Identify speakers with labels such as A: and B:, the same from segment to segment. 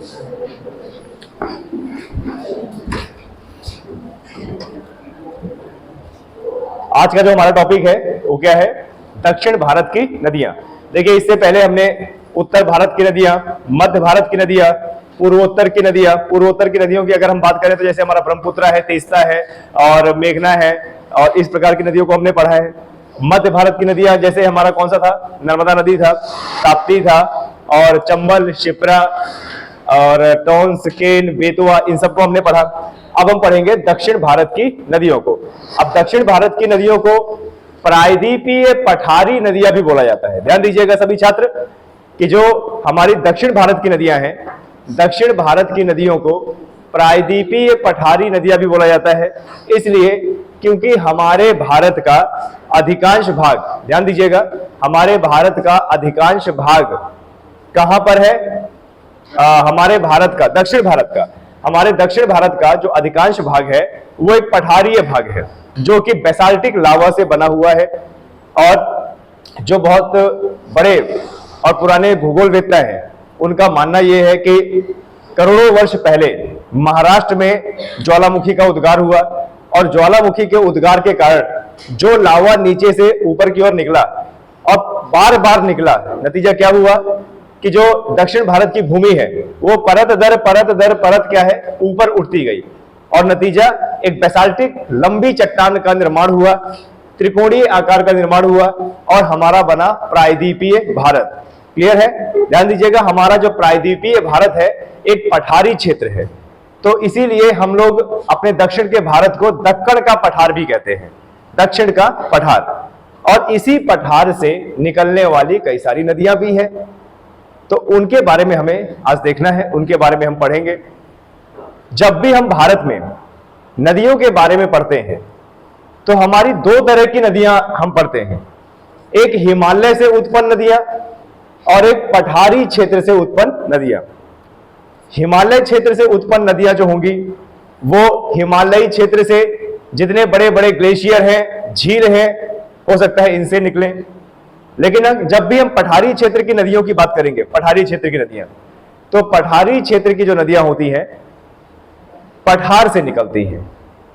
A: आज का जो हमारा टॉपिक है वो क्या है? दक्षिण भारत की नदियां। देखिए, इससे पहले हमने उत्तर भारत की नदियां, मध्य भारत की नदियां, पूर्वोत्तर की नदियां, पूर्वोत्तर की नदियों की अगर हम बात करें तो जैसे हमारा ब्रह्मपुत्र है, तेस्ता है और मेघना है, और इस प्रकार की नदियों को हमने पढ़ा है। मध्य भारत की नदियां जैसे हमारा कौन सा था? नर्मदा नदी था, ताप्ती था, और चंबल, शिप्रा और टोंस, केन, बेतवा, इन सबको हमने पढ़ा। अब हम पढ़ेंगे दक्षिण भारत की नदियों को। अब दक्षिण भारत की नदियों को प्रायद्वीपीय पठारी नदियां भी बोला जाता है। ध्यान दीजिएगा सभी छात्र कि जो हमारी दक्षिण भारत की नदियां हैं, दक्षिण भारत की नदियों को प्रायद्वीपीय पठारी नदियां भी बोला जाता है। इसलिए क्योंकि हमारे भारत का अधिकांश भाग, ध्यान दीजिएगा, हमारे भारत का अधिकांश भाग कहां पर है? हमारे भारत का, दक्षिण भारत का, हमारे दक्षिण भारत का जो अधिकांश भाग है वो एक पठारीय भाग है, जो कि बेसाल्टिक लावा से बना हुआ है, और जो बहुत बड़े और पुराने भूगोलवेत्ता हैं उनका मानना यह है कि करोड़ों वर्ष पहले महाराष्ट्र में ज्वालामुखी का उद्गार हुआ, और ज्वालामुखी के उद्गार के कारण जो लावा नीचे से ऊपर की ओर निकला और बार बार निकला, नतीजा क्या हुआ कि जो दक्षिण भारत की भूमि है वो परत दर परत क्या है? ऊपर उठती गई, और नतीजा एक बेसाल्टिक लंबी चट्टान का निर्माण हुआ, त्रिकोणीय आकार का निर्माण हुआ, और हमारा बना प्रायद्वीपीय भारत। क्लियर है? ध्यान दीजिएगा, हमारा जो प्रायद्वीपीय भारत है एक पठारी क्षेत्र है, तो इसीलिए हम लोग अपने दक्षिण के भारत को दक्कन का पठार भी कहते हैं, दक्षिण का पठार। और इसी पठार से निकलने वाली कई सारी नदियां भी हैं, तो उनके बारे में हमें आज देखना है, उनके बारे में हम पढ़ेंगे। जब भी हम भारत में नदियों के बारे में पढ़ते हैं तो हमारी दो तरह की नदियां हम पढ़ते हैं, एक हिमालय से उत्पन्न नदियां और एक पठारी क्षेत्र से उत्पन्न नदियां। हिमालय क्षेत्र से उत्पन्न नदियां जो होंगी वो हिमालयी क्षेत्र से जितने बड़े बड़े ग्लेशियर हैं, झील हैं, हो सकता है इनसे निकले। लेकिन जब भी हम पठारी क्षेत्र की नदियों की बात करेंगे, पठारी क्षेत्र की नदियां, तो पठारी क्षेत्र की जो नदियां होती हैं पठार से निकलती हैं,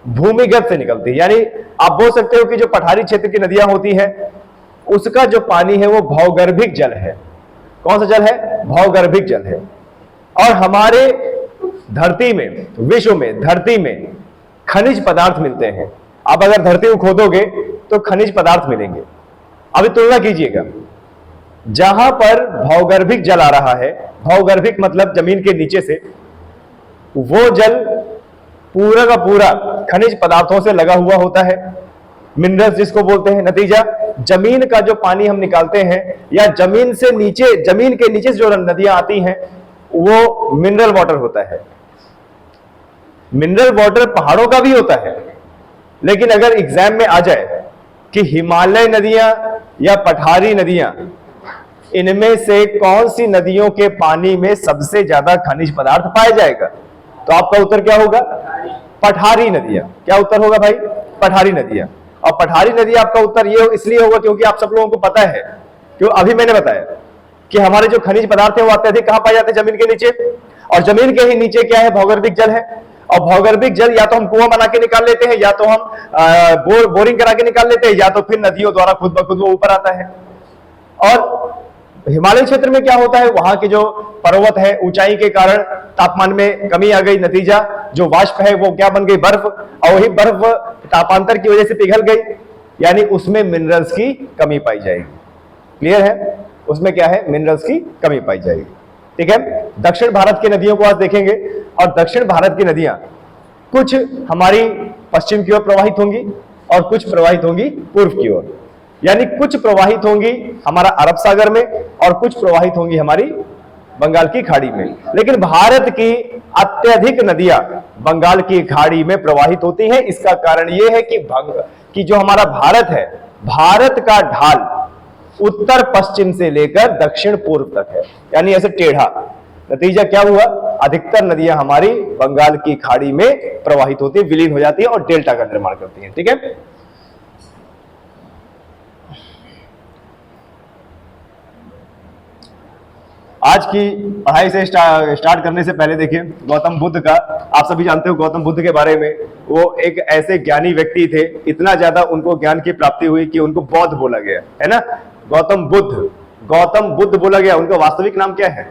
A: भूमिगत से निकलती है। यानी आप बोल सकते हो कि जो पठारी क्षेत्र की नदियां होती हैं उसका जो पानी है वो भौगर्भिक जल है। कौन सा जल है? भौगर्भिक जल है। और हमारे धरती में, विश्व में, धरती में खनिज पदार्थ मिलते हैं। आप अगर धरती को खोदोगे तो खनिज पदार्थ मिलेंगे। अभी तुलना कीजिएगा, जहां पर भौगर्भिक जल आ रहा है, भौगर्भिक मतलब जमीन के नीचे से, वो जल पूरा का पूरा खनिज पदार्थों से लगा हुआ होता है, मिनरल्स जिसको बोलते हैं। नतीजा, जमीन का जो पानी हम निकालते हैं या जमीन से नीचे, जमीन के नीचे से जो नदियां आती हैं वो मिनरल वाटर होता है। मिनरल वाटर पहाड़ों का भी होता है, लेकिन अगर एग्जाम में आ जाए कि हिमालय नदियां या पठारी नदियां, इनमें से कौन सी नदियों के पानी में सबसे ज्यादा खनिज पदार्थ पाया जाएगा, तो आपका उत्तर क्या होगा? पठारी नदियां। क्या उत्तर होगा भाई? पठारी नदियां। और पठारी नदी आपका उत्तर ये इसलिए होगा क्योंकि आप सब लोगों को पता है, क्यों अभी मैंने बताया कि हमारे जो खनिज पदार्थ है वो अत्यधिक कहां पाए जाते हैं? जमीन के नीचे। और जमीन के ही नीचे क्या है? भौगर्भिक जल है। और भौगर्भिक जल या तो हम कुआं बना के निकाल लेते हैं, या तो हम बोरिंग करा के निकाल लेते हैं, या तो फिर नदियों द्वारा खुद ब खुद वो ऊपर आता है। और हिमालय क्षेत्र में क्या होता है? वहां के जो पर्वत है, ऊंचाई के कारण तापमान में कमी आ गई, नतीजा जो वाष्प है वो क्या बन गई? बर्फ। और वही बर्फ तापांतर की वजह से पिघल गई, यानी उसमें मिनरल्स की कमी पाई जाएगी। क्लियर है? उसमें क्या है? मिनरल्स की कमी पाई जाएगी। ठीक है? दक्षिण भारत की नदियों को आज देखेंगे, और दक्षिण भारत की नदियां कुछ हमारी पश्चिम की ओर प्रवाहित होंगी और कुछ प्रवाहित होंगी पूर्व की ओर। यानी कुछ प्रवाहित होंगी हमारा अरब सागर में और कुछ प्रवाहित होंगी हमारी बंगाल की खाड़ी में। लेकिन भारत की अत्यधिक नदियां बंगाल की खाड़ी में प्रवाहित होती हैं। इसका कारण यह है कि जो हमारा भारत है, भारत का ढाल उत्तर पश्चिम से लेकर दक्षिण पूर्व तक है, यानी ऐसे टेढ़ा। नतीजा क्या हुआ? अधिकतर नदियां हमारी बंगाल की खाड़ी में प्रवाहित होती है, विलीन हो जाती है और डेल्टा का निर्माण करती हैं। ठीक है? आज की पढ़ाई से स्टार्ट करने से पहले देखिए गौतम बुद्ध का, आप सभी जानते हो गौतम बुद्ध के बारे में। वो एक ऐसे ज्ञानी व्यक्ति थे, इतना ज्यादा उनको ज्ञान की प्राप्ति हुई कि उनको बौद्ध बोला गया, है ना। गौतम बुद्ध बोला गया। उनका वास्तविक नाम क्या है?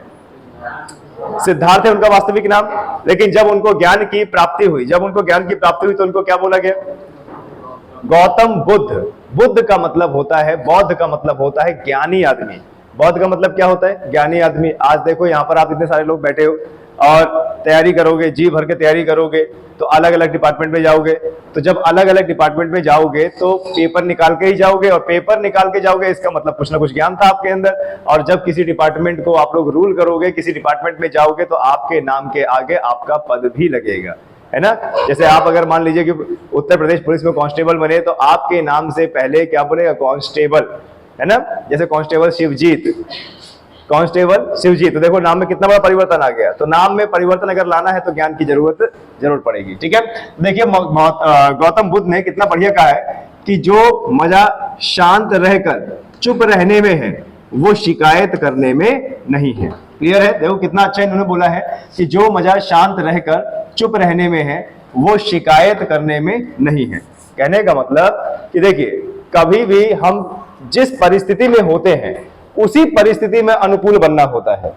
A: सिद्धार्थ है उनका वास्तविक नाम। लेकिन जब उनको ज्ञान की प्राप्ति हुई तो उनको क्या बोला गया? गौतम बुद्ध। बुद्ध का मतलब होता है, बौद्ध का मतलब होता है ज्ञानी आदमी। बौद्ध का मतलब क्या होता है? ज्ञानी आदमी। आज देखो यहाँ पर आप इतने सारे लोग बैठे हो और तैयारी करोगे, जी भर के तैयारी करोगे, तो अलग अलग डिपार्टमेंट में जाओगे। तो जब अलग अलग डिपार्टमेंट में जाओगे तो पेपर निकाल के ही जाओगे, और पेपर निकाल के जाओगे इसका मतलब कुछ ना कुछ ज्ञान था आपके अंदर। और जब किसी डिपार्टमेंट को आप लोग रूल करोगे, किसी डिपार्टमेंट में जाओगे, तो आपके नाम के आगे आपका पद भी लगेगा, है ना। जैसे आप अगर मान लीजिए कि उत्तर प्रदेश पुलिस में कांस्टेबल बने, तो आपके नाम से पहले क्या बोलेगा? कांस्टेबल, है ना। जैसे कांस्टेबल शिवजीत, तो देखो नाम में कितना बड़ा परिवर्तन आ गया। तो नाम में परिवर्तन अगर लाना है तो ज्ञान की जरूरत पड़ेगी, ठीक है। देखिए गौतम बुद्ध ने कितना बढ़िया कहा है कि जो मजा शांत रहकर चुप रहने में है वो शिकायत करने में नहीं है। क्लियर है? देखो कितना अच्छा इन्होंने बोला है कि जो मजा शांत रहकर चुप रहने में है वो शिकायत करने में नहीं है। कहने का मतलब कि देखिए कभी भी हम जिस परिस्थिति में होते हैं उसी परिस्थिति में अनुकूल बनना होता है।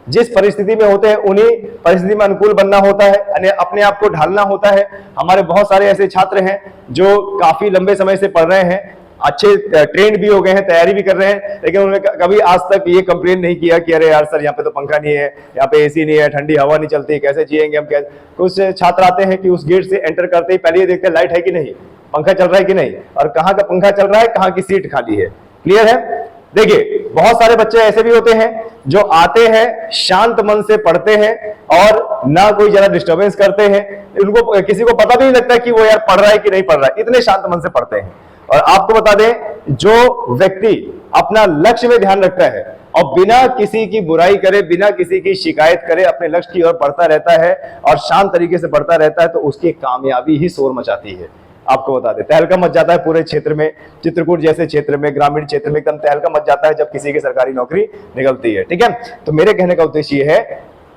A: जिस परिस्थिति में होते हैं उन्हीं परिस्थिति में अनुकूल बनना होता है, अपने आप को ढालना होता है। हमारे बहुत सारे ऐसे छात्र हैं जो काफी लंबे समय से पढ़ रहे हैं, अच्छे ट्रेंड भी हो गए हैं, तैयारी भी कर रहे हैं, लेकिन उन्होंने कभी आज तक ये कंप्लेन नहीं किया कि अरे यार सर यहाँ पे तो पंखा नहीं है, यहाँ पे एसी नहीं है, ठंडी हवा नहीं चलती, कैसे जिएंगे हम, कैसे। कुछ छात्र आते हैं कि उस गेट से एंटर करते ही पहले ये देखते हैं लाइट है कि नहीं, पंखा चल रहा है कि नहीं, और कहाँ का पंखा चल रहा है, कहाँ की सीट खाली है। क्लियर है? देखिए बहुत सारे बच्चे ऐसे भी होते हैं जो आते हैं, शांत मन से पढ़ते हैं और ना कोई ज्यादा डिस्टर्बेंस करते हैं, उनको किसी को पता भी नहीं लगता कि वो यार पढ़ रहा है कि नहीं पढ़ रहा है, इतने शांत मन से पढ़ते हैं। और आपको बता दें, जो व्यक्ति अपना लक्ष्य में ध्यान रखता है और बिना किसी की बुराई करे, बिना किसी की शिकायत करे अपने लक्ष्य की ओर पढ़ता रहता है और शांत तरीके से पढ़ता रहता है, तो उसकी कामयाबी ही शोर मचाती है। आपको बता दें, तहलका मच जाता है पूरे क्षेत्र में, चित्रकूट जैसे क्षेत्र में, ग्रामीण क्षेत्र में एकदम तहलका मच जाता है जब किसी की सरकारी नौकरी निकलती है, ठीक है। तो मेरे कहने का उद्देश्य ये है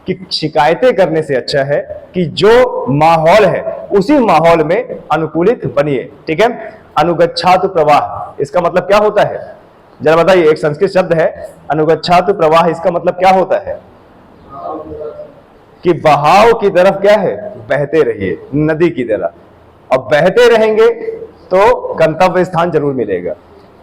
A: कि शिकायतें करने से अच्छा है कि जो माहौल है उसी माहौल में अनुकूलित बनिए, ठीक है। अनुगच्छातु प्रवाह, इसका मतलब क्या होता है? जरा बताइए। एक संस्कृत शब्द है अनुगच्छातु प्रवाह, इसका मतलब क्या होता है? कि बहाव की तरफ क्या है? बहते रहिए, नदी की तरह। और बहते रहेंगे तो गंतव्य स्थान जरूर मिलेगा।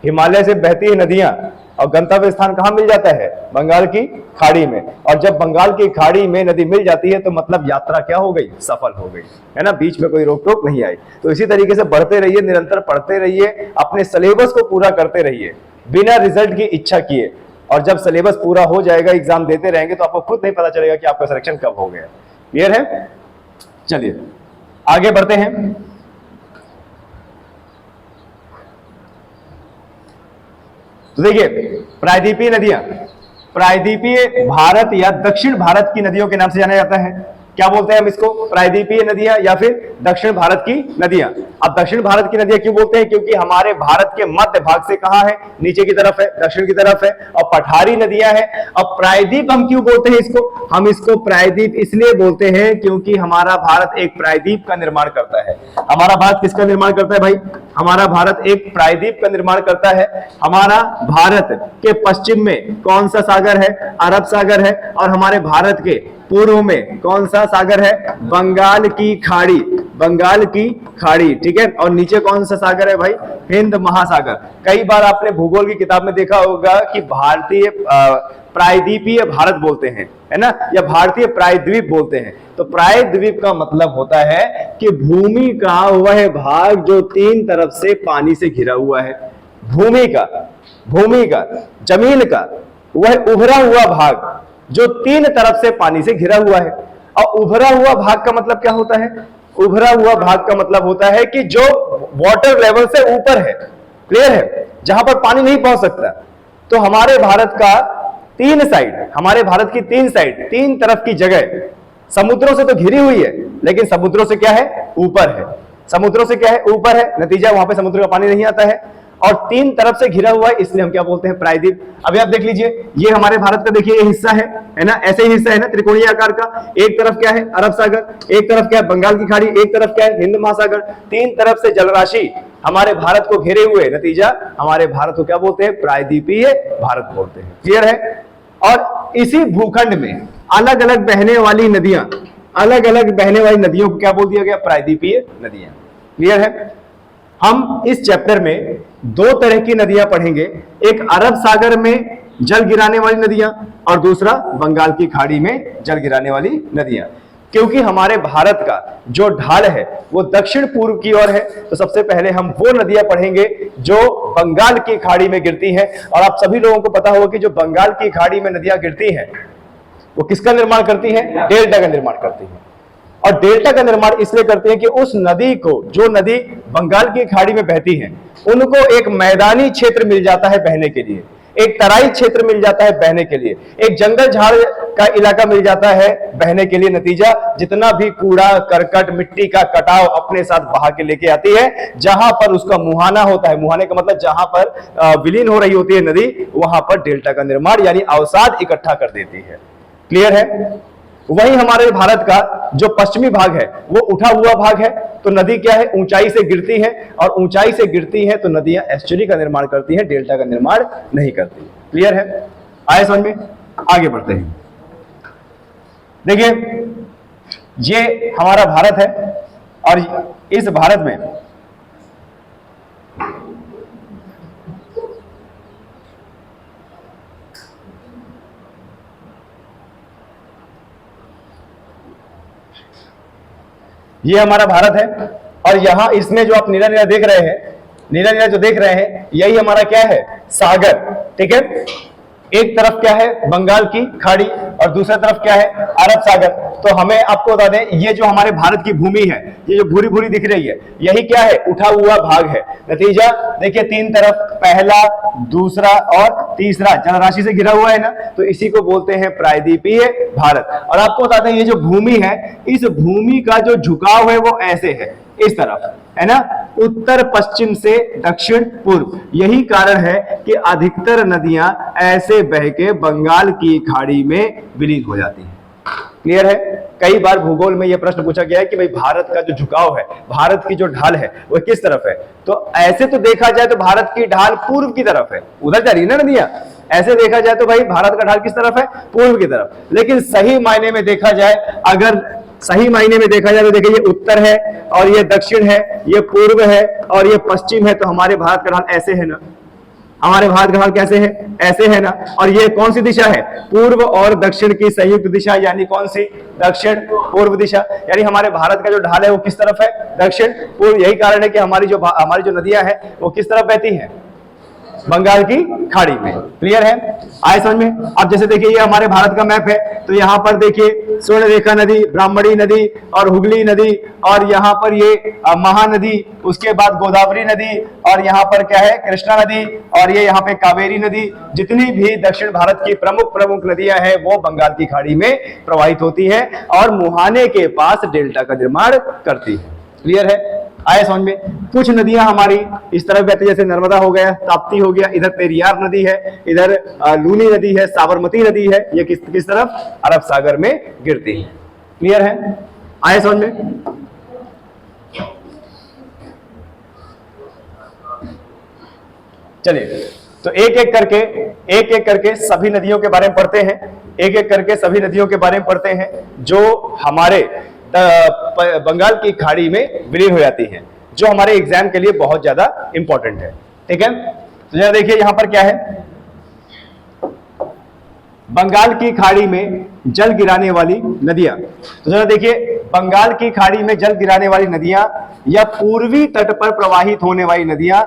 A: हिमालय से बहती है नदियां, और गंतव्य स्थान कहां मिल जाता है? बंगाल की खाड़ी में। और जब बंगाल की खाड़ी में नदी मिल जाती है तो मतलब यात्रा क्या हो गई? सफल हो गई, है ना। बीच में कोई रोक टोक नहीं आई। तो इसी तरीके से बढ़ते रहिए, निरंतर पढ़ते रहिए, अपने सिलेबस को पूरा करते रहिए बिना रिजल्ट की इच्छा किए। और जब सिलेबस पूरा हो जाएगा, एग्जाम देते रहेंगे, तो आपको खुद नहीं पता चलेगा कि आपका सिलेक्शन कब हो गया। क्लियर है? चलिए आगे बढ़ते हैं। तो देखिए प्रायद्वीपीय नदियां, प्रायद्वीपीय भारत या दक्षिण भारत की नदियों के नाम से जाना जाता है। क्या बोलते हैं हम इसको? प्रायद्वीपीय नदियां या फिर दक्षिण भारत की नदियां। अब दक्षिण भारत की नदियां क्यों बोलते हैं? क्योंकि हमारे भारत के मध्य भाग से कहां है? नीचे की तरफ है, दक्षिण की तरफ है, और पठारी नदियां हैं। अब प्रायद्वीप हम क्यों बोलते हैं इसको? हम इसको प्रायद्वीप इसलिए बोलते हैं क्योंकि हमारा भारत एक प्रायद्वीप का निर्माण करता है। हमारा भारत किसका निर्माण करता है भाई? हमारा भारत एक प्रायद्वीप का निर्माण करता है। हमारा भारत के पश्चिम में कौन सा सागर है? अरब सागर है। और हमारे भारत के पूर्व में कौन सा सागर है? बंगाल की खाड़ी, बंगाल की खाड़ी, ठीक है। और नीचे कौन सा सागर है भाई? हिंद महासागर। कई बार आपने भूगोल की किताब में देखा होगा कि भारतीय प्रायद्वीपीय भारत बोलते हैं, है ना, या भारतीय प्रायद्वीप बोलते हैं। तो प्रायद्वीप का मतलब होता है कि भूमि का वह भाग जो तीन तरफ से पानी से घिरा हुआ है। भूमि का जमीन का वह उभरा हुआ भाग जो तीन तरफ से पानी से घिरा हुआ है। और उभरा हुआ भाग का मतलब क्या होता है? उभरा हुआ भाग का मतलब होता है कि जो वाटर लेवल से ऊपर है। क्लियर है? जहां पर पानी नहीं पहुंच सकता। तो हमारे भारत का तीन साइड, हमारे भारत की तीन साइड, तीन तरफ की जगह समुद्रों से तो घिरी हुई है, लेकिन समुद्रों से क्या है? ऊपर है। समुद्रों से क्या है? ऊपर है। नतीजा वहां पे समुद्र का पानी नहीं आता है। और तीन तरफ से घिरा हुआ है, इसलिए हम क्या बोलते हैं, प्रायद्वीप। अभी आप देख लीजिए, ये हमारे भारत का देखिए ये हिस्सा है ना, ऐसे ही हिस्सा है ना त्रिकोणीय आकार का। एक तरफ क्या है, अरब सागर, एक तरफ क्या है, बंगाल की खाड़ी, एक तरफ क्या है, हिंद महासागर। तीन तरफ से जलराशि हमारे भारत को घेरे हुए, नतीजा हमारे भारत को क्या बोलते हैं, प्रायद्वीपीय भारत बोलते हैं। क्लियर है। और इसी भूखंड में अलग अलग बहने वाली नदियां, अलग अलग बहने वाली नदियों को क्या बोल दिया गया, प्रायद्वीपीय नदियां। क्लियर है। हम इस चैप्टर में दो तरह की नदियां पढ़ेंगे, एक अरब सागर में जल गिराने वाली नदियां और दूसरा बंगाल की खाड़ी में जल गिराने वाली नदियां। क्योंकि हमारे भारत का जो ढाल है वो दक्षिण पूर्व की ओर है, तो सबसे पहले हम वो नदियां पढ़ेंगे जो बंगाल की खाड़ी में गिरती हैं। और आप सभी लोगों को पता होगा कि जो बंगाल की खाड़ी में नदियां गिरती हैं वो किसका निर्माण करती हैं, डेल्टा का निर्माण करती हैं। और डेल्टा का निर्माण इसलिए करते हैं कि उस नदी को, जो नदी बंगाल की खाड़ी में बहती है, उनको एक मैदानी क्षेत्र मिल जाता है बहने के लिए, एक तराई क्षेत्र मिल जाता है बहने के लिए, एक जंगल झाड़ का इलाका मिल जाता है बहने के लिए। नतीजा जितना भी कूड़ा करकट मिट्टी का कटाव अपने साथ बहा के लेके आती है, जहां पर उसका मुहाना होता है, मुहाने का मतलब जहां पर विलीन हो रही होती है नदी, वहां पर डेल्टा का निर्माण यानी अवसाद इकट्ठा कर देती है। क्लियर है। वही हमारे भारत का जो पश्चिमी भाग है वो उठा हुआ भाग है, तो नदी क्या है, ऊंचाई से गिरती है, और ऊंचाई से गिरती है तो नदियां एस्चुरी का निर्माण करती हैं, डेल्टा का निर्माण नहीं करती। क्लियर है। आए समझ में। आगे बढ़ते हैं। देखिए ये हमारा भारत है और इस भारत में ये हमारा भारत है, और यहां इसमें जो आप नीला नीला देख रहे हैं, नीला नीला जो देख रहे हैं, यही हमारा क्या है, सागर। ठीक है। एक तरफ क्या है, बंगाल की खाड़ी, और दूसरा तरफ क्या है, अरब सागर। तो हमें आपको बता दें, ये जो हमारे भारत की भूमि है, ये जो भूरी भूरी दिख रही है, यही क्या है, उठा हुआ भाग है। नतीजा देखिए, तीन तरफ, पहला, दूसरा और तीसरा जलराशि से घिरा हुआ है ना, तो इसी को बोलते हैं प्रायद्वीपीय भारत। और आपको बता दें, ये जो भूमि है, इस भूमि का जो झुकाव है वो ऐसे है, इस तरफ है ना, उत्तर पश्चिम से दक्षिण पूर्व। यही कारण है कि अधिकतर नदियां ऐसे बह के बंगाल की खाड़ी में विलीन हो जाती हैं। क्लियर है। कई बार भूगोल में यह प्रश्न पूछा गया है कि भाई भारत का जो झुकाव है, भारत की जो ढाल है वो किस तरफ है, तो ऐसे तो देखा जाए तो भारत की ढाल पूर्व की तरफ है, उधर जा रही है ना नदियां। ऐसे देखा जाए तो भाई भारत का ढाल किस तरफ है, पूर्व की तरफ। लेकिन सही मायने में देखा जाए, अगर सही मायने में देखा जाए तो देखिए, ये उत्तर है और ये दक्षिण है, ये पूर्व है और ये पश्चिम है, तो हमारे भारत का ढाल ऐसे है ना, हमारे भारत का ढाल कैसे है, ऐसे है ना। और ये कौन सी दिशा है, पूर्व और दक्षिण की संयुक्त दिशा, यानी कौन सी, दक्षिण पूर्व दिशा। यानी हमारे भारत का जो ढाल है वो किस तरफ है, दक्षिण पूर्व। यही कारण है कि हमारी जो नदियां हैं वो किस तरफ बहती हैं, बंगाल की खाड़ी में। क्लियर है। आए समझ में। अब जैसे देखिए, ये हमारे भारत का मैप है, तो यहाँ पर देखिए स्वर्णरेखा नदी, ब्राह्मणी नदी और हुगली नदी, और यहाँ पर ये महानदी, उसके बाद गोदावरी नदी, और यहाँ पर क्या है, कृष्णा नदी, और ये यहाँ पे कावेरी नदी। जितनी भी दक्षिण भारत की प्रमुख प्रमुख नदियां हैं वो बंगाल की खाड़ी में प्रवाहित होती है और मुहाने के पास डेल्टा का निर्माण करती है। क्लियर है। आए समझ में। कुछ नदियां हमारी इस तरफ बहती, जैसे नर्मदा हो गया, ताप्ती हो गया, इधर पेरियार नदी है, इधर लूनी नदी है, साबरमती नदी है, ये किस तरफ, अरब सागर में गिरती है। क्लियर है। आए समझ में। चलिए, तो एक एक करके सभी नदियों के बारे में पढ़ते हैं, एक एक करके सभी नदियों के बारे में पढ़ते हैं जो हमारे बंगाल की खाड़ी में विलीन हो जाती हैं, जो हमारे एग्जाम के लिए बहुत ज्यादा इंपॉर्टेंट है। ठीक है। तो जरा देखिए, यहां पर क्या है, बंगाल की खाड़ी में जल गिराने वाली नदियां। तो जरा देखिए, बंगाल की खाड़ी में जल गिराने वाली नदियां या पूर्वी तट पर प्रवाहित होने वाली नदियां,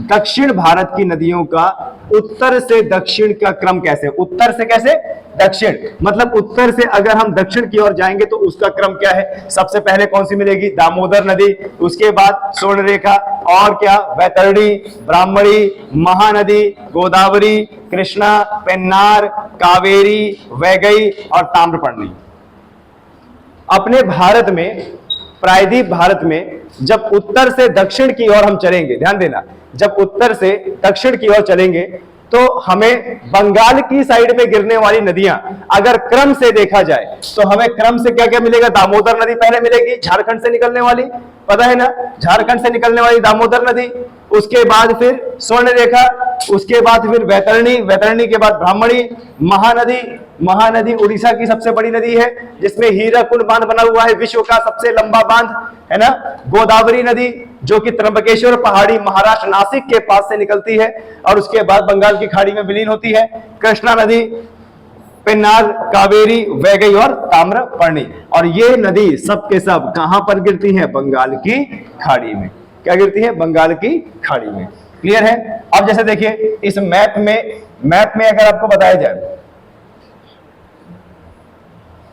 A: दक्षिण भारत की नदियों का उत्तर से दक्षिण का क्रम कैसे, उत्तर से कैसे, दक्षिण, मतलब उत्तर से अगर हम दक्षिण की ओर जाएंगे तो उसका क्रम क्या है। सबसे पहले कौन सी मिलेगी, दामोदर नदी, उसके बाद स्वर्णरेखा, और क्या, वैतरणी, ब्राह्मणी, महानदी, गोदावरी, कृष्णा, पेन्नार, कावेरी, वैगई और ताम्रपर्णी। अपने भारत में प्रायद्वीप भारत में जब उत्तर से दक्षिण की ओर हम चलेंगे, ध्यान देना, जब उत्तर से दक्षिण की ओर चलेंगे तो हमें बंगाल की साइड में गिरने वाली नदियां अगर क्रम से देखा जाए तो हमें क्रम से क्या क्या मिलेगा? दामोदर नदी पहले मिलेगी, झारखंड से निकलने वाली, पता है ना, झारखंड से निकलने वाली दामोदर नदी, उसके बाद फिर स्वर्ण रेखा, उसके बाद फिर वैतरणी, वैतरणी के बाद ब्राह्मणी, महानदी, महानदी उड़ीसा की सबसे बड़ी नदी है जिसमें हीराकुंड बांध बना हुआ है, विश्व का सबसे लंबा बांध है ना, गोदावरी नदी जो कि त्र्यंबकेश्वर पहाड़ी महाराष्ट्र नासिक के पास से निकलती है और उसके बाद बंगाल की खाड़ी में विलीन होती है, कृष्णा नदी, पेन्नार, कावेरी, वैगई और ताम्रपर्णी। और ये नदी सब के सब कहां पर गिरती है? बंगाल की खाड़ी में। क्या गिरती है? बंगाल की खाड़ी में। क्लियर है? अब जैसे देखिए इस मैप में अगर आपको बताया जाए,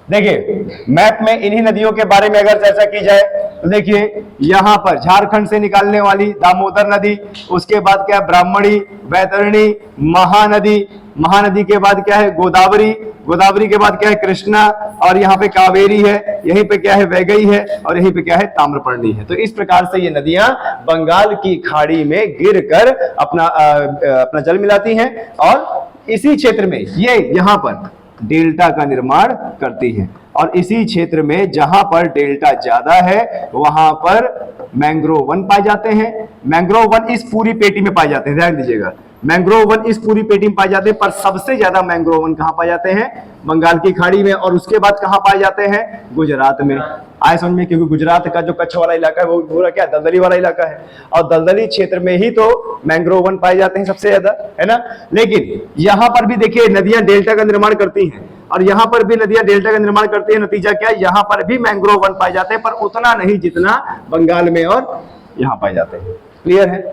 A: देखिए मैप में इन्हीं नदियों के बारे में अगर चर्चा की जाए तो देखिए यहां पर झारखंड से निकालने वाली दामोदर नदी, उसके बाद क्या है? ब्राह्मणी, वैतरणी, महानदी, महानदी के बाद क्या है? गोदावरी, गोदावरी के बाद क्या है? कृष्णा, और यहाँ पे कावेरी है, यहीं पे क्या है? वैगई है, और यहीं पे क्या है? ताम्रपर्णी है। तो इस प्रकार से ये नदियां बंगाल की खाड़ी में गिरकर अपना जल मिलाती हैं और इसी क्षेत्र में ये यहाँ पर डेल्टा का निर्माण करती है। और इसी क्षेत्र में जहां पर डेल्टा ज्यादा है वहां पर मैंग्रोव वन पाए जाते हैं। मैंग्रोव वन इस पूरी पेटी में पाए जाते हैं, ध्यान दीजिएगा, मैंग्रोव वन इस पूरी पेटी में पाए जाते हैं, पर सबसे ज्यादा मैंग्रोव वन कहां पाए जाते हैं? बंगाल की खाड़ी में। और उसके बाद कहां पाए जाते हैं? गुजरात में। आए समझ में, क्योंकि गुजरात का जो कच्छ वाला इलाका है वो पूरा क्या दलदली वाला इलाका है और दलदली क्षेत्र में ही तो मैंग्रोव वन पाए जाते हैं सबसे ज्यादा, है ना। लेकिन यहां पर भी देखिए नदियां डेल्टा का निर्माण करती हैं और यहां पर भी नदियां डेल्टा का निर्माण करती है। नतीजा क्या है? यहां पर भी मैंग्रोव वन पाए जाते हैं, पर उतना नहीं जितना बंगाल में और यहां पाए जाते हैं। क्लियर है?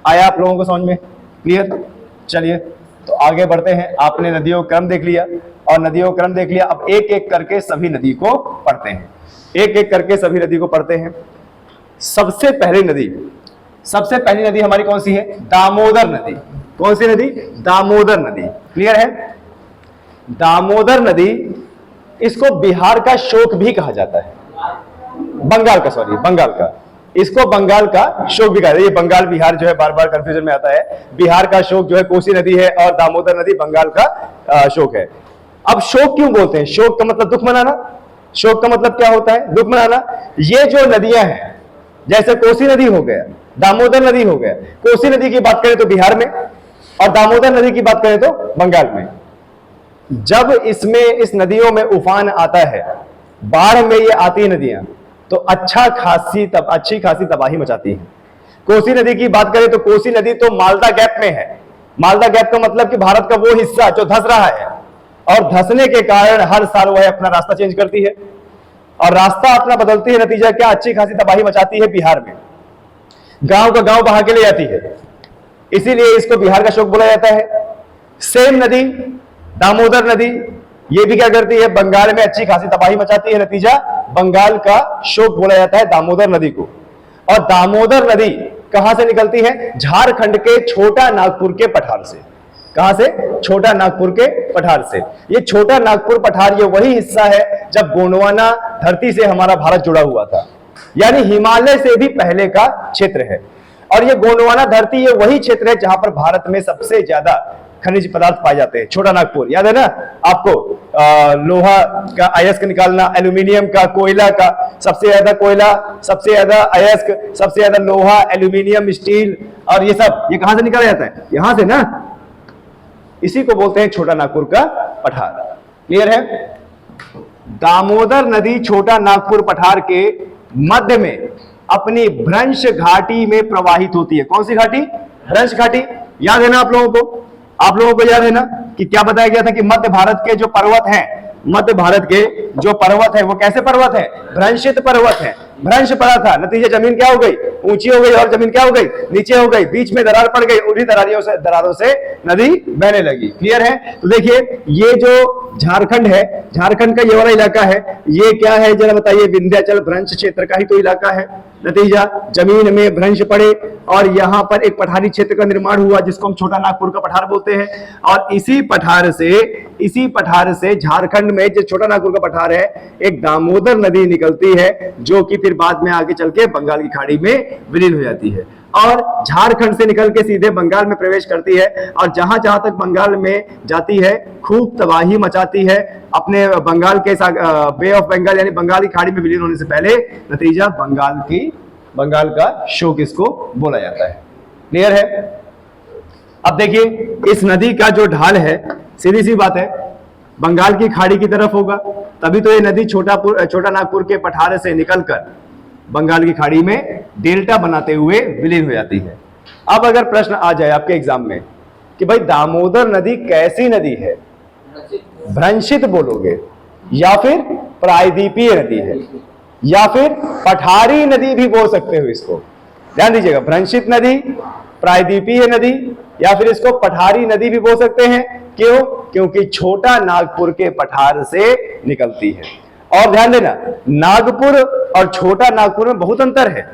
A: आया आप लोगों को समझ में? क्लियर? चलिए तो आगे बढ़ते हैं। आपने नदियों का क्रम देख लिया और नदियों का क्रम देख लिया, अब एक एक करके सभी नदी को पढ़ते हैं, एक एक करके सभी नदी को पढ़ते हैं। सबसे पहली नदी हमारी कौन सी है? दामोदर नदी। कौन सी नदी? दामोदर नदी। क्लियर है? दामोदर नदी, इसको बिहार का शोक भी कहा जाता है, बंगाल का, इसको बंगाल का शोक भी कहा जाता है। ये बंगाल बिहार जो है बार बार कंफ्यूजन में आता है। बिहार का शोक जो है कोसी नदी है और दामोदर नदी बंगाल का शोक है। अब शोक क्यों बोलते हैं? शोक का मतलब दुख मनाना। शोक का मतलब क्या होता है? दुख मनाना। ये जो नदियां हैं, जैसे कोसी नदी हो गया, दामोदर नदी हो गया, कोसी नदी की बात करें तो बिहार में और दामोदर नदी की बात करें तो बंगाल में। जब इस नदियों में उफान आता है, बाढ़ में ये आती है नदियां, तो अच्छी खासी तबाही मचाती है। कोसी नदी की बात करें तो कोसी नदी तो मालदा गैप में है। मालदा गैप का मतलब कि भारत का वो हिस्सा जो धंस रहा है और धंसने के कारण हर साल वह अपना रास्ता चेंज करती है और रास्ता अपना बदलती है। नतीजा क्या? अच्छी खासी तबाही मचाती है बिहार में, गांव का गांव बहा के ले जाती है, इसीलिए इसको बिहार का शोक बोला जाता है। सेम नदी दामोदर नदी, ये भी क्या करती है? बंगाल में अच्छी खासी तबाही मचाती है। नतीजा बंगाल का शोक बोला जाता है दामोदर नदी को। और दामोदर नदी कहां से निकलती है? झारखंड के छोटा नागपुर के पठार से। कहां से? छोटा नागपुर के पठार से। ये छोटा नागपुर पठार ये वही हिस्सा है जब गोंडवाना धरती से हमारा भारत जुड़ा हुआ था, यानी हिमालय से भी पहले का क्षेत्र है। और ये गोंडवाना धरती ये वही क्षेत्र है जहां पर भारत में सबसे ज्यादा खनिज पदार्थ पाए जाते हैं। छोटा नागपुर याद है ना आपको? लोहा का अयस्क निकालना, एल्यूमिनियम का, कोयला का, सबसे ज्यादा कोयला, सबसे ज्यादा अयस्क, सबसे ज्यादा लोहा, एल्यूमिनियम, स्टील, और ये सब ये कहां से निकाला जाता है? यहां से ना। इसी को बोलते हैं छोटा नागपुर का पठार। क्लियर है? दामोदर नदी छोटा नागपुर पठार के मध्य में अपनी भ्रंश घाटी में प्रवाहित होती है। कौन सी घाटी? भ्रंश घाटी। याद है ना आप लोगों को? आप लोगों को याद है ना कि क्या बताया गया था कि मध्य भारत के जो पर्वत हैं, मध्य भारत के जो पर्वत है वो कैसे पर्वत है? भ्रंशित पर्वत है। भ्रंश पड़ा था, नतीजे जमीन क्या हो गई? ऊंची हो गई और जमीन क्या हो गई? नीचे हो गई, बीच में दरार पड़ गई, उन्हीं दरारों से नदी बहने लगी। क्लियर है? तो देखिए ये जो झारखंड है, झारखंड का ये वाला इलाका है, ये क्या है जरा बताइए? विंध्याचल भ्रंश क्षेत्र का ही तो इलाका है। नतीजा जमीन में भ्रंश पड़े और यहाँ पर एक पठारी क्षेत्र का निर्माण हुआ जिसको हम छोटा नागपुर का पठार बोलते हैं। और इसी पठार से झारखंड में जो छोटा नागपुर का पठार है, एक दामोदर नदी निकलती है जो कि फिर फिर बाद में आगे चल के बंगाल की खाड़ी में विलीन हो जाती है और झारखंड से निकल के सीधे बंगाल में प्रवेश करती है और जहां जहां तक बंगाल में जाती है खूब तबाही मचाती है अपने बंगाल के बे ऑफ बंगाल यानी बंगाल की खाड़ी में विलीन होने से पहले। नतीजा बंगाल का शोक इसको बोला जाता है। क्लियर है? अब देखिए इस नदी का जो ढाल है, सीधी सी बात है, बंगाल की खाड़ी की तरफ होगा, तभी तो ये नदी छोटा नागपुर के पठार से निकलकर बंगाल की खाड़ी में डेल्टा बनाते हुए विलीन हो जाती है। अब अगर प्रश्न आ जाए आपके एग्जाम में कि भाई दामोदर नदी कैसी नदी है, भ्रंशित बोलोगे या फिर प्रायद्वीपीय नदी है या फिर पठारी नदी भी बोल सकते हो इसको, ध्यान दीजिएगा, भ्रंशित नदी, प्रायद्वीपीय नदी या फिर इसको पठारी नदी भी बोल सकते हैं। क्यों? क्योंकि छोटा नागपुर के पठार से निकलती है। और ध्यान देना, नागपुर और छोटा नागपुर में बहुत अंतर है।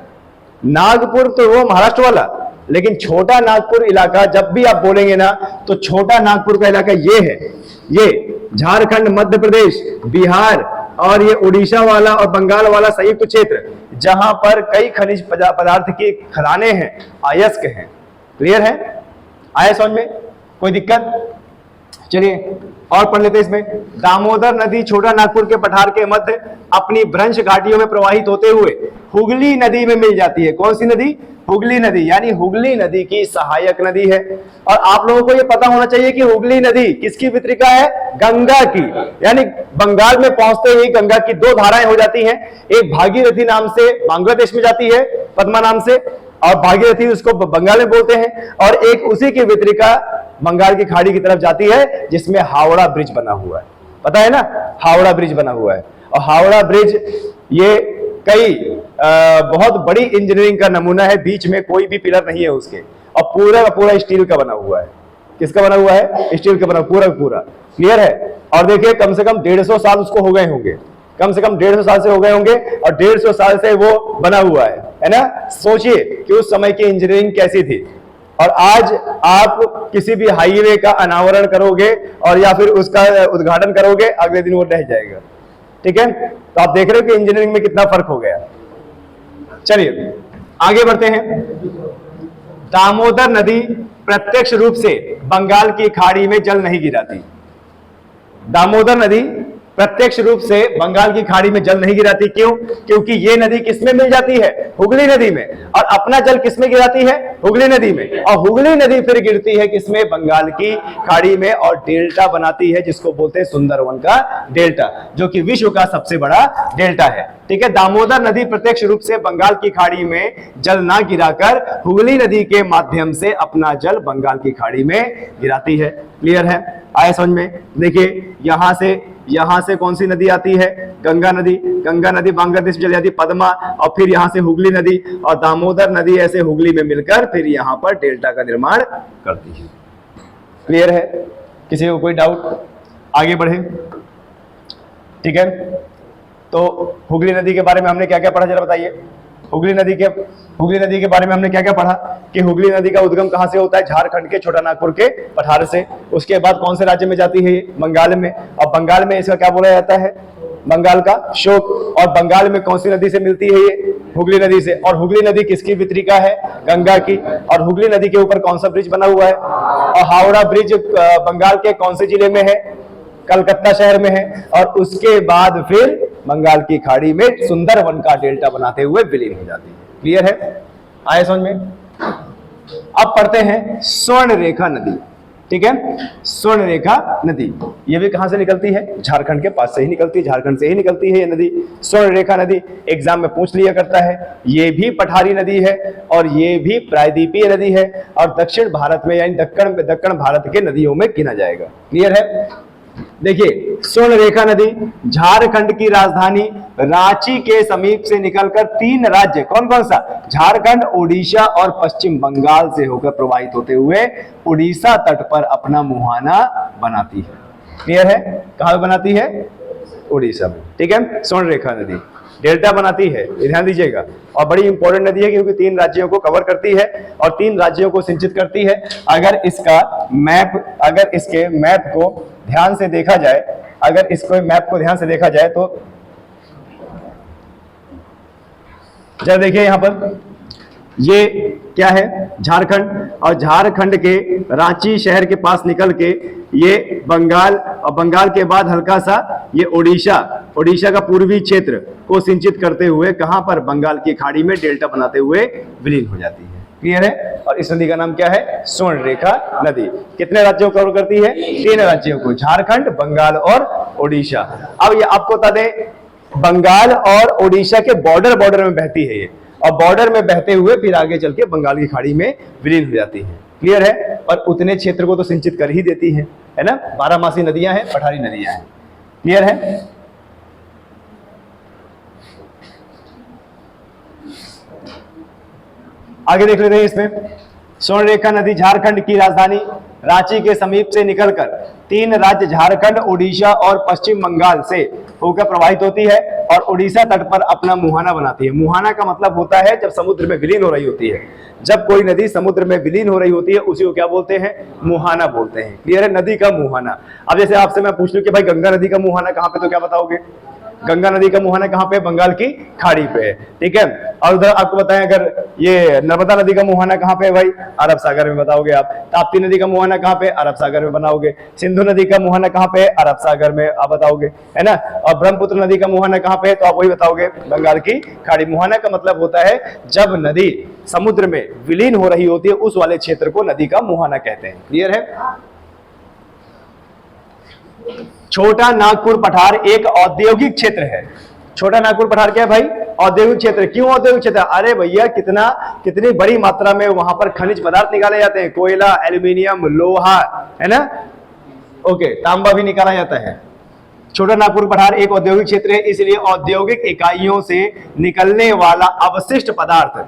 A: नागपुर तो वो महाराष्ट्र वाला, लेकिन छोटा नागपुर इलाका जब भी आप बोलेंगे ना तो छोटा नागपुर का इलाका ये है, ये झारखंड, मध्य प्रदेश, बिहार और ये उड़ीसा वाला और बंगाल वाला संयुक्त क्षेत्र, जहां पर कई खनिज पदार्थ की खदानें हैं, अयस्क हैं। क्लियर है? आया समझ में? कोई दिक्कत? चलिए और पढ़ लेते इसमें। दामोदर नदी छोटा नागपुर के पठार के मध्य अपनी भ्रंश घाटियों में प्रवाहित होते हुए हुगली नदी में मिल जाती है। कौन सी नदी? हुगली नदी, यानी हुगली नदी की सहायक नदी है। और आप लोगों को यह पता होना चाहिए कि हुगली नदी किसकी वितरिका है? गंगा की। यानी बंगाल में पहुंचते ही गंगा की दो धाराएं हो जाती हैं, एक भागीरथी नाम से बांग्लादेश में जाती है, पद्मा नाम से, और भागीरथी उसको बंगाल में बोलते हैं, और एक उसी की वितरिका बंगाल की खाड़ी की तरफ जाती है जिसमें हावड़ा ब्रिज बना हुआ है। पता है ना, हावड़ा ब्रिज बना हुआ है। और हावड़ा ब्रिज ये कई बहुत बड़ी इंजीनियरिंग का नमूना है, बीच में कोई भी पिलर नहीं है उसके, और पूरा का पूरा स्टील का बना हुआ है। किसका बना हुआ है? स्टील का बना, पूरा पूरा। क्लियर है? और देखिए कम से कम 150 साल उसको हो गए होंगे, कम से कम 150 साल से हो गए होंगे, और 150 साल से वो बना हुआ है ना। सोचिए कि उस समय की इंजीनियरिंग कैसी थी। और आज आप किसी भी हाईवे का अनावरण करोगे और या फिर उसका उद्घाटन करोगे, अगले दिन वो रह जाएगा। ठीक है? तो आप देख रहे हो कि इंजीनियरिंग में कितना फर्क हो गया। चलिए आगे बढ़ते हैं। दामोदर नदी प्रत्यक्ष रूप से बंगाल की खाड़ी में जल नहीं गिराती। दामोदर नदी प्रत्यक्ष रूप से बंगाल की खाड़ी में जल नहीं गिराती। क्यों? क्योंकि ये नदी किसमें मिल जाती है? हुगली नदी में। और अपना जल किसमें गिराती है? हुगली नदी में। और हुगली नदी फिर गिरती है किसमें? बंगाल की खाड़ी में, और डेल्टा बनाती है जिसको बोलते हैं सुंदरवन का डेल्टा, जो कि विश्व का सबसे बड़ा डेल्टा है। ठीक है? दामोदर नदी प्रत्यक्ष रूप से बंगाल की खाड़ी में जल ना गिराकर हुगली नदी के माध्यम से अपना जल बंगाल की खाड़ी में गिराती है। क्लियर है? आए समझ में? देखिए यहां से कौन सी नदी आती है? गंगा नदी। गंगा नदी बांग्लादेश में चली जाती है, पद्मा, और फिर यहां से हुगली नदी, और दामोदर नदी ऐसे हुगली में मिलकर फिर यहां पर डेल्टा का निर्माण करती है। क्लियर है? किसी को कोई डाउट? आगे बढ़े। ठीक है? तो हुगली नदी के बारे में हमने क्या क्या पढ़ा, जरा बताइए। हुगली नदी के बारे में हमने क्या क्या पढ़ा कि हुगली नदी का उद्गम कहां से होता है? झारखंड के छोटा नागपुर के पठार से। उसके बाद कौन से राज्य में जाती है? बंगाल में। और बंगाल में इसका क्या बोला जाता है? बंगाल का शोक। और बंगाल में कौन सी नदी से मिलती है ये? हुगली नदी से। और हुगली नदी किसकी वितरिका है? गंगा की। और हुगली नदी के ऊपर कौन सा ब्रिज बना हुआ है? और हावड़ा ब्रिज बंगाल के कौन से जिले में है? कलकत्ता शहर में है। और उसके बाद फिर बंगाल की खाड़ी में सुंदरवन का डेल्टा बनाते हुए विलीन हो जाती है। क्लियर है? आए समझ में? अब पढ़ते हैं स्वर्ण रेखा नदी। ठीक है? स्वर्ण रेखा नदी ये भी कहां से निकलती है? झारखंड के पास से ही निकलती है, झारखंड से ही निकलती है ये नदी। स्वर्ण रेखा नदी एग्जाम में पूछ लिया करता है। ये भी पठारी नदी है और ये भी प्रायद्वीपीय नदी है, और दक्षिण भारत में यानी दक्षिण भारत के नदियों में गिना जाएगा। क्लियर है? देखिए स्वर्ण रेखा नदी झारखंड की राजधानी रांची के समीप से निकलकर 3 राज्य, कौन कौन सा? झारखंड, ओडिशा और पश्चिम बंगाल से होकर प्रवाहित होते हुए उड़ीसा तट पर अपना मुहाना बनाती है। क्लियर है? कहां बनाती है? उड़ीसा में। ठीक है? स्वर्ण रेखा नदी डेल्टा बनाती है, ध्यान दीजिएगा। और बड़ी इंपॉर्टेंट नदी है क्योंकि 3 राज्यों को कवर करती है और 3 राज्यों को सिंचित करती है। अगर इसके मैप को ध्यान से देखा जाए, जरा देखिए यहां पर, ये क्या है, झारखंड, और झारखंड के रांची शहर के पास निकल के ये बंगाल, और बंगाल के बाद हल्का सा ये ओडिशा, ओडिशा का पूर्वी क्षेत्र को सिंचित करते हुए कहां पर, बंगाल की खाड़ी में डेल्टा बनाते हुए विलीन हो जाती है। क्लियर है? और इस नदी का नाम क्या है? स्वर्ण रेखा नदी। कितने राज्यों को कवर करती है? 3 राज्यों को, झारखंड, बंगाल और ओडिशा। अब ये आपको बता दें, बंगाल और ओडिशा के बॉर्डर में बहती है ये, और बॉर्डर में बहते हुए फिर आगे चल के बंगाल की खाड़ी में विलीन हो जाती है। क्लियर है? और उतने क्षेत्र को तो सिंचित कर ही देती है ना? 12मासी नदियां हैं, पठारी नदियां हैं। क्लियर है? आगे देख लेते हैं इसमें, स्वर्ण रेखा नदी झारखंड की राजधानी रांची के समीप से निकलकर 3 राज्य झारखंड, ओडिशा और पश्चिम बंगाल से होकर प्रवाहित होती है और ओडिशा तट पर अपना मुहाना बनाती है। मुहाना का मतलब होता है जब समुद्र में विलीन हो रही होती है। जब कोई नदी समुद्र में विलीन हो रही होती है उसी को क्या बोलते हैं? मुहाना बोलते हैं। क्लियर है? नदी का मुहाना। अब जैसे आपसे मैं पूछ लूं कि भाई गंगा नदी का मुहाना कहां पे, तो क्या बताओगे? गंगा नदी का मुहाना कहां पे? बंगाल की खाड़ी पे है। ठीक है? और उधर आपको बताएं, अगर ये नर्मदा नदी का मुहाना कहां पे है भाई? अरब सागर में बताओगे आप। ताप्ती नदी का मुहाना कहां पे? अरब सागर में बनाओगे। सिंधु नदी का मुहाना कहां पे? अरब सागर में आप बताओगे, है ना? और ब्रह्मपुत्र नदी का मुहाना कहां पे है? तो आप वही बताओगे, बंगाल की खाड़ी। मुहाना का मतलब होता है जब नदी समुद्र में विलीन हो रही होती है उस वाले क्षेत्र को नदी का मुहाना कहते हैं। क्लियर है? छोटा नागपुर पठार एक औद्योगिक क्षेत्र है। छोटा नागपुर पठार क्या है भाई? औद्योगिक क्षेत्र। क्यों औद्योगिक क्षेत्र? अरे भैया कितनी बड़ी मात्रा में वहां पर खनिज पदार्थ निकाले जाते हैं, कोयला, एल्यूमिनियम, लोहा, है ना? ओके, तांबा भी निकाला जाता है। छोटा नागपुर पठार एक औद्योगिक क्षेत्र है, इसलिए औद्योगिक इकाइयों से निकलने वाला अवशिष्ट पदार्थ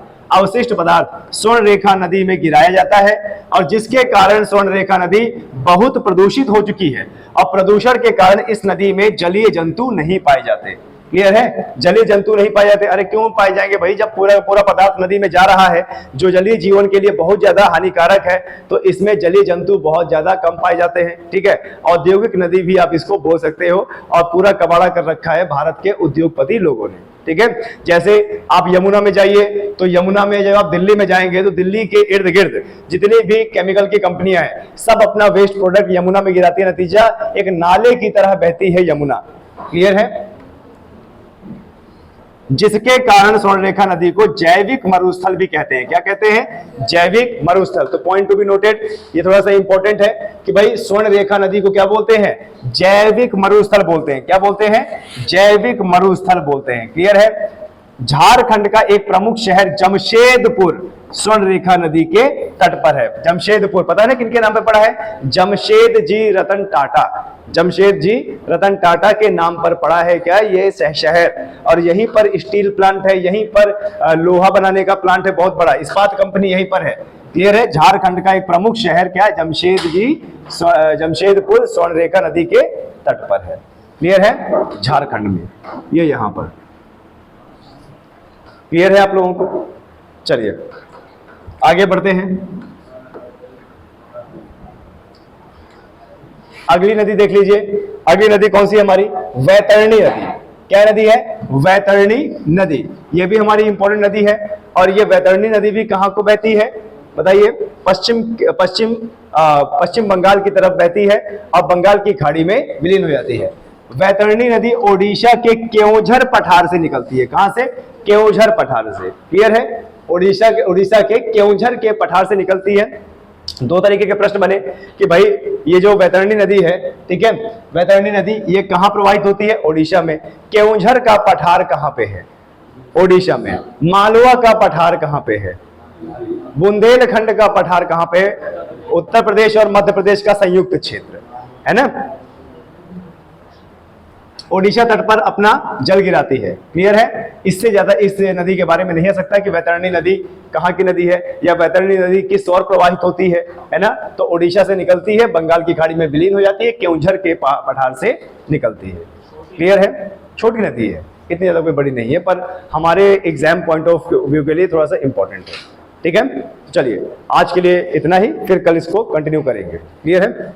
A: स्वर्ण रेखा नदी में गिराया जाता है, और जिसके कारण स्वर्ण रेखा नदी बहुत प्रदूषित हो चुकी है, और प्रदूषण के कारण इस नदी में जलीय जंतु नहीं पाए जाते। क्लियर है? जलीय जंतु नहीं पाए जाते। अरे क्यों पाए जाएंगे भाई? जब पूरा पदार्थ नदी में जा रहा है जो जलीय जीवन के लिए बहुत ज्यादा हानिकारक है, तो इसमें जलीय जंतु बहुत ज्यादा कम पाए जाते हैं। ठीक है? औद्योगिक नदी भी आप इसको बोल सकते हो, और पूरा कबाड़ा कर रखा है भारत के उद्योगपति लोगों ने। ठीक है? जैसे आप यमुना में जाइए, तो यमुना में जब आप दिल्ली में जाएंगे तो दिल्ली के इर्द गिर्द जितनी भी केमिकल की कंपनियां हैं सब अपना वेस्ट प्रोडक्ट यमुना में गिराती है। नतीजा एक नाले की तरह बहती है यमुना। क्लियर है? जिसके कारण स्वर्ण रेखा नदी को जैविक मरुस्थल भी कहते हैं। क्या कहते हैं? जैविक मरुस्थल। तो पॉइंट टू बी नोटेड, ये थोड़ा सा इंपॉर्टेंट है कि भाई स्वर्ण रेखा नदी को क्या बोलते हैं? जैविक मरुस्थल बोलते हैं। क्या बोलते हैं? जैविक मरुस्थल बोलते हैं। क्लियर है? झारखंड का एक प्रमुख शहर जमशेदपुर स्वर्ण रेखा नदी के तट पर है। जमशेदपुर पता है ना किनके नाम पर पड़ा है? जमशेद जी रतन टाटा। जमशेद जी रतन टाटा के नाम पर पड़ा है क्या ये शहर, और यहीं पर स्टील प्लांट है, यहीं पर लोहा बनाने का प्लांट है बहुत बड़ा, इस्पात कंपनी यहीं पर है। क्लियर है? झारखंड का एक प्रमुख शहर क्या है? जमशेदपुर स्वर्ण रेखा नदी के तट पर है। क्लियर है? झारखंड में, ये यहां पर। क्लियर है आप लोगों को? चलिए आगे बढ़ते हैं। अगली नदी देख लीजिए। अगली नदी कौन सी है हमारी? वैतरणी नदी। क्या नदी है? वैतरणी नदी। ये भी हमारी इंपॉर्टेंट नदी है, और ये वैतरणी नदी भी कहां को बहती है बताइए? पश्चिम बंगाल की तरफ बहती है और बंगाल की खाड़ी में विलीन हो जाती है। वैतरणी नदी ओडिशा के केओंझर पठार से निकलती है। कहां से? केओंझर पठार से। क्लियर है? ओडिशा के केओंझर के पठार से निकलती है। 2 तरीके के प्रश्न बने कि भाई ये जो वैतरणी नदी है, ठीक है, वैतरणी नदी ये कहां प्रवाहित होती है? ओडिशा में। केओंझर का पठार कहां पे है? ओडिशा में। मालवा का पठार कहां पे है? बुंदेलखंड का पठार कहां पे है? उत्तर प्रदेश और मध्य प्रदेश का संयुक्त क्षेत्र, है ना? ओडिशा तट पर अपना जल गिराती है। क्लियर है? इससे ज्यादा इस नदी के बारे में नहीं आ सकता कि वैतरणी नदी कहां की नदी है, या वैतरणी नदी किस ओर प्रवाहित होती है ना? तो ओडिशा से निकलती है, बंगाल की खाड़ी में विलीन हो जाती है, केओंझर के पठार से निकलती है। क्लियर है? छोटी नदी है, इतनी ज्यादा कोई बड़ी नहीं है, पर हमारे एग्जाम पॉइंट ऑफ व्यू के लिए थोड़ा सा इंपॉर्टेंट है। ठीक है? चलिए आज के लिए इतना ही, फिर कल इसको कंटिन्यू करेंगे। क्लियर है?